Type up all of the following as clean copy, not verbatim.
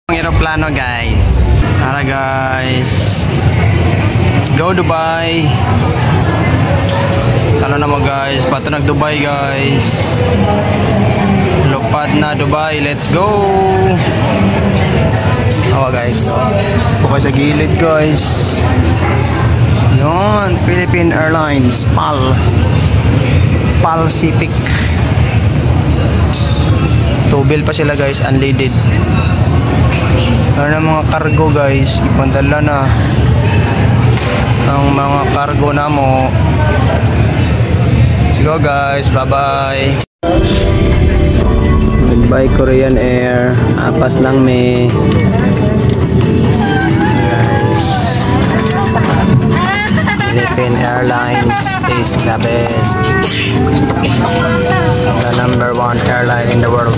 Aeroplano guys. Tara guys. Let's go Dubai. Ano naman guys, pato nag Dubai guys. Lupad na Dubai, let's go. Awa guys. Buka sa gilid guys. Yun, Philippine Airlines, PAL Pacific. Tubil pa sila guys, unleaded. Ano na mga cargo guys, ipandala na ang mga cargo na mo. Let's go guys, bye bye. Goodbye Korean Air, apas lang me guys. Philippine Airlines is the best, the #1 airline in the world.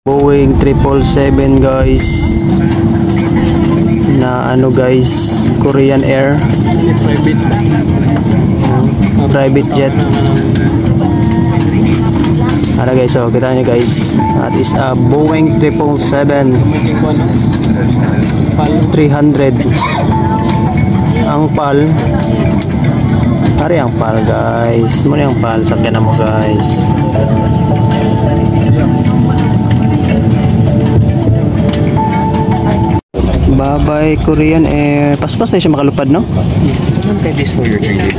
Boeing 777 guys, na ano guys, Korean Air, private jet. Ano guys, so kita nyo guys, that is a Boeing 777 300. Ang PAL, pare ang PAL guys, muna yung PAL, sakyan na mo guys. Bye bye Korean Air. Paspas na siya makalupad, no? This for your training.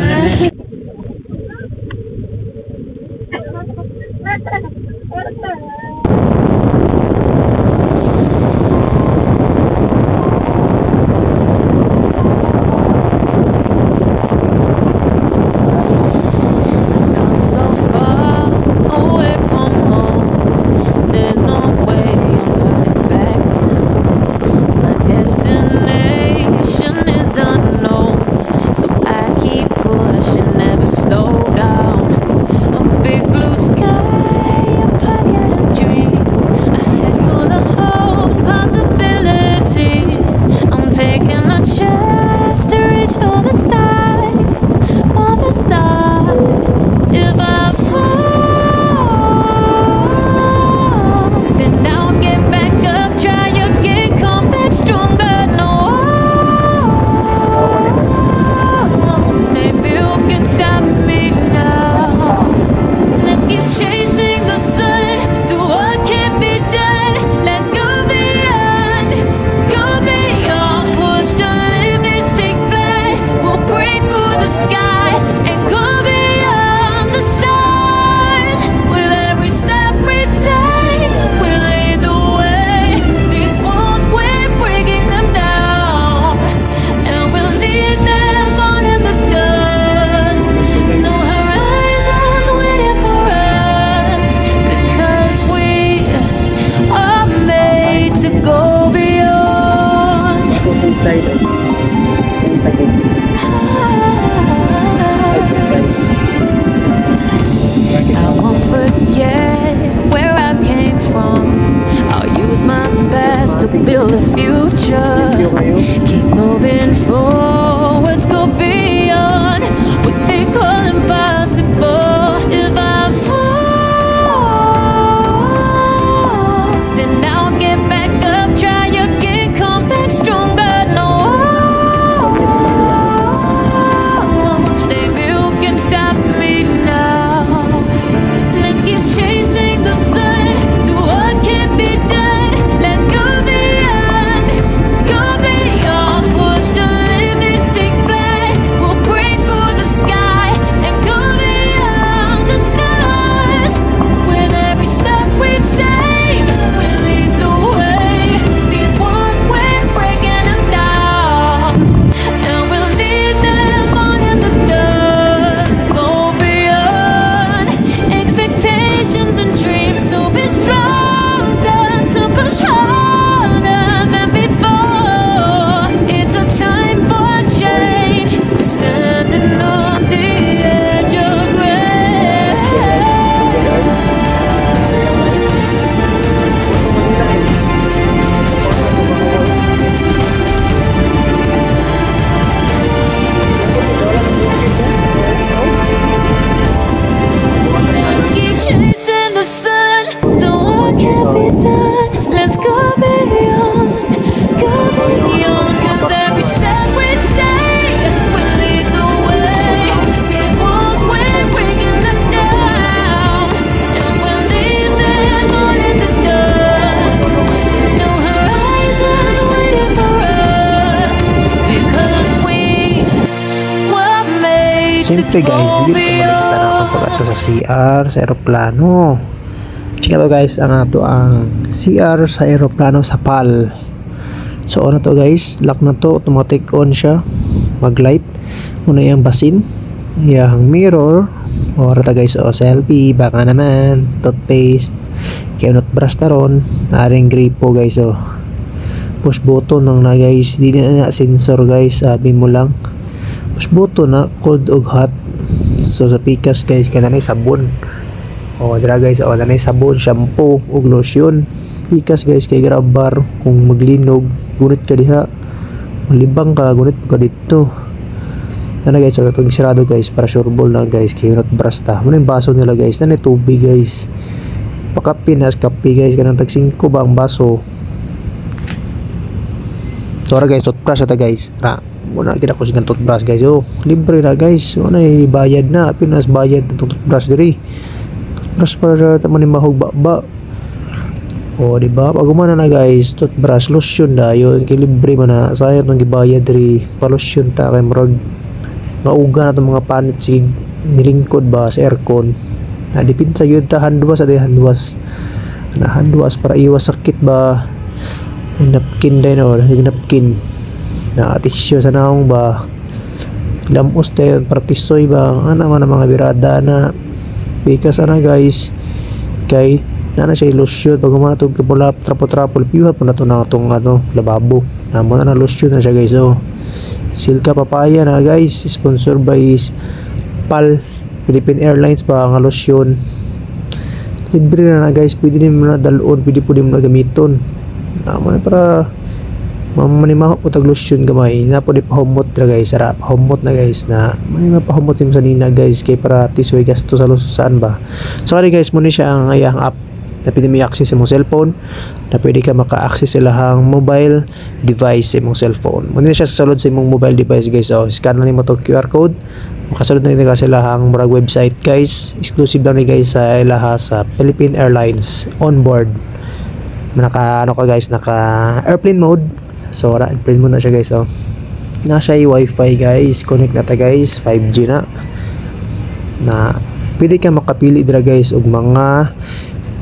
I won't forget where I came from. I'll use my best to build a future. Keep moving forwards, go beyond what they call impossible. If I fall, then I'll get back up, try again, come back stronger. Siyempre guys, dito malimutan ako pag-ato sa CR sa aeroplano. Check to guys, ang ato ang CR sa aeroplano sa PAL. So ano to guys, lock na to, automatic on siya, mag-light. Muna yung basin, yung mirror, o rata guys, o selfie, baka naman, toothpaste, kaya not brush na ron, naring gripo guys, o push button lang na guys, di na sensor guys, sabi mo lang, push button na, cold o hot. So sa pikas guys, kaya na sabon. O dira guys, o nanay sabon, shampoo ug lotion. Pikas guys kay grabbar kung maglinog, gunit ka diha. Malibang ka, gunit ka dito. Ana guys, so itong sarado guys para sure ball na guys, kay not brush ta. Muna yung baso nila guys, nanay tubig guys. Pakapin as kape guys, kanang tag 5 ba ang baso. So ara guys, toothbrush ata guys. Muna kita ko sigang toothbrush guys. Oh, libre na guys. Ano bayad na, pinas bayad ng toothbrush diri. Toothbrush para taman ni mahugba ba. O di ba? Pag umana na guys, toothbrush lotion dayon kay libre man na. Sayang tong gibayad diri. Pa lotion ta kay murag mauga na tong mga panit sig nilingkod ba sa aircon. Na dipinsa gyud ta handwas sa handwas. Na handwas para iwas sakit ba. Napkin din o, napkin. Na tissue sa naong ba. Lamos tayo partisoy ba. Ano man ang mga birada na pikas ana guys kay na siya lotion pag umana itong kapula trapo-trapo piuhat po na ito na itong lababo naman na lotion na siya guys. So Silka Papaya na guys, sponsor by PAL Philippine Airlines pa ang lotion, libre na guys, pwede din mo na dalon, pwede po din mo na gamiton naman para mamanimaho po tag lotion gamay na po di pahumot na guys, sarap pahumot na guys na may mapahumot sim sa nina guys kay para tisway gasto sa lususan ba. So kaya guys, muna siya ang ayang app na pwede may access sa mong cellphone, na pwede ka maka-access sa lahang mobile device sa mong cellphone. Muna siya sa sulod sa mong mobile device guys. So scan na mo to QR code, makasulod na ka sa lahang murag website guys, exclusive lang ni guys sa ilaha sa Philippine Airlines onboard. Naka ano ka guys, naka airplane mode. So airplane mode na siya guys. So nasa wifi guys, connect na ta guys, 5G na pwede ka makapili dira guys og mga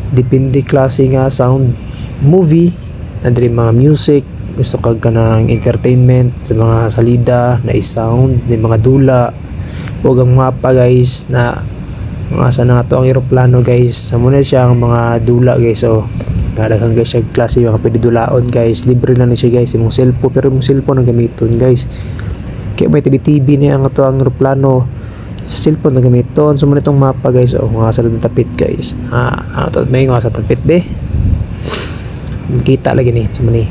depende klase nga sound movie na diri mga music, gusto kag kanang entertainment sa mga salida na i-sound ni mga dula ug ang mapa guys na mga asa na to ang eroplano guys. Sa muna siya ang mga dula guys. So nadaghang guys siya klase mga pwede dulaon guys, libre lang ni siya guys imong cellphone, pero imong cellphone ang gamiton guys kay may TV niya ang to ang eroplano sa cellphone na gamiton. So muna itong mapa guys, o mga sa tapit guys, ito may nga sa tapit be kita lagi ni. So muna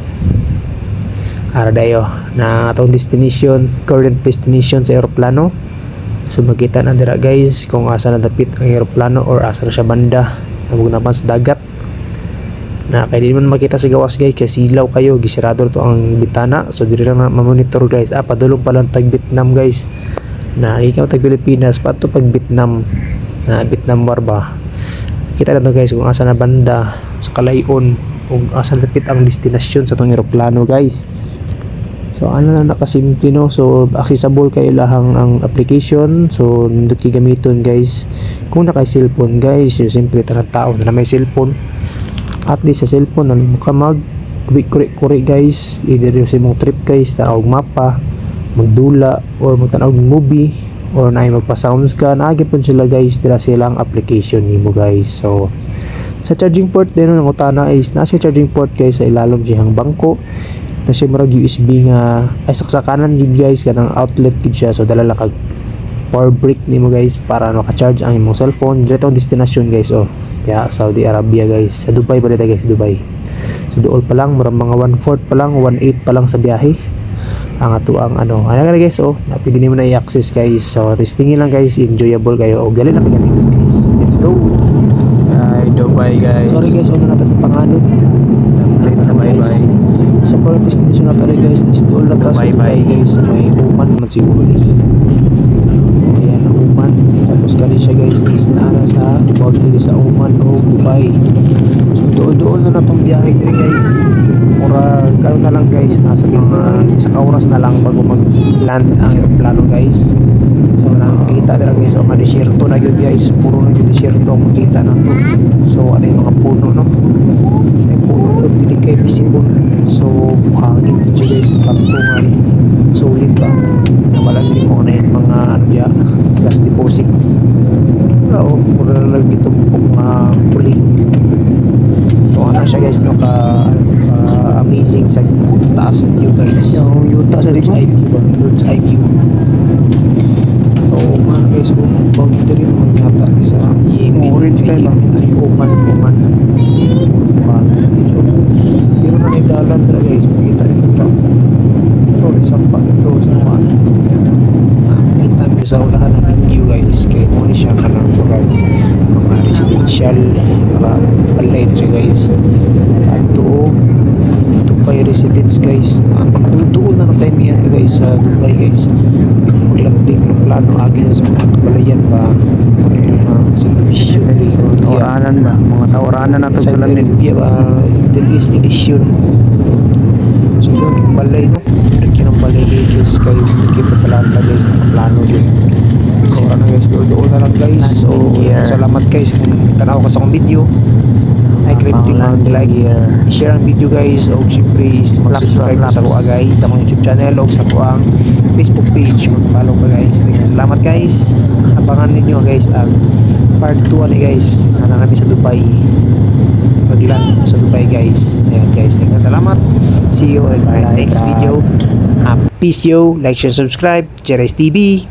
ara dayo na itong destination, current destination sa aeroplano. So makita na dira guys kung asa na dapit ang aeroplano or asa na siya banda tawag na sa dagat na kaya di man makita sa gawas guys kaya silaw kayo, gisirado to ang bitana. So diri lang na mamonitor guys. Padulong pa lang tag Vietnam guys na ikaw tag Pilipinas pato pag Vietnam na Vietnam War ba. Kita na to guys kung asa na banda sa kalayon kung asa na dapit ang destinasyon sa tong eroplano guys. So ano na nakasimple no. So accessible kayo lahang ang application. So nindot ki gamiton guys kung naka cellphone guys. So simple tanang tao na may cellphone, at least sa cellphone na mo ka mag kuri guys, either sa mong trip guys, tanaw mapa, magdula or magtanaw movie or na magpa-sounds ka, naagipon sila guys dira silang application nimo guys. So sa charging port din ng utana is nasa charging port guys sa ilalom siyang bangko na siya marag USB nga ay saksakanan yun guys kanang outlet gid siya. So dala kag power brick nimo guys para maka-charge ang imong cellphone diretong destination guys. Oh kaya Saudi Arabia guys, sa Dubai pa dito guys, Dubai. So dool pa lang murang mga 1/4 pa lang, 1/8 pa lang sa biyahe ang ato ang ano ayan guys. Oh napili nimo na i-access guys. So testing lang guys, enjoyable kayo o gali na kayo dito guys. Let's go Dubai guys. Sorry guys, una na ta sa panganod na guys. So current destination na tayo guys is doon na ta sa Dubai guys. May Oman man siguro ayan ang Oman. Tapos kani siya guys is naana sa boundary sa Oman o Dubai. So doon na natong biyahe diri guys. Mura gano'n na lang guys, nasa mga isang oras na lang bago mag land ang aeroplano guys. So nakikita makita dira guys, so mga desierto na yun guys, puro na yung desierto ang makita na to. So ano yung mga puno, no, may puno doon, dili kay visible, so buhangin dito guys, pagtungan solid ba, namalagin mo na yung mga ano ya, gas deposits, pero puro na lang dito mga puling. So ano siya guys, no, amazing sa taas ng view guys, yung yuta sa bird's eye view ba, bird's eye view. So mga guys, kung boundary naman yata sa Yemen, ay Oman, pero na nagdalan dra guys, makita rin ito, pero sampa ito sa mga nakikita nyo sa unahan natin view guys, kaya muna siya kanang kurang mga residential, para balay na siya guys. At ito Dubai residence guys, magduduol na ng time yan guys sa Dubai guys, maglanding yung plano agad sa mga kabalayan ba, service Tauranan ba? Mga tauranan na ito sa lamig. Middle East edition. So yun, yung balay, no? Yung balay guys, kayo kita talata guys, nakaplano yun. So ano guys, doon na lang guys. So salamat guys kung tanaw ka sa akong video. Ay clip lang, like, share ang video guys, o syempre mag-subscribe sa kuha guys sa mga YouTube channel o sa kuha Facebook page, mag-follow ka guys. Salamat guys, abangan ninyo guys ang part 2 ni guys, na namin sa Dubai, magland sa Dubai guys. Ayan guys, salamat, see you in my next video. Peace yo, like, share, subscribe, Jerez TV.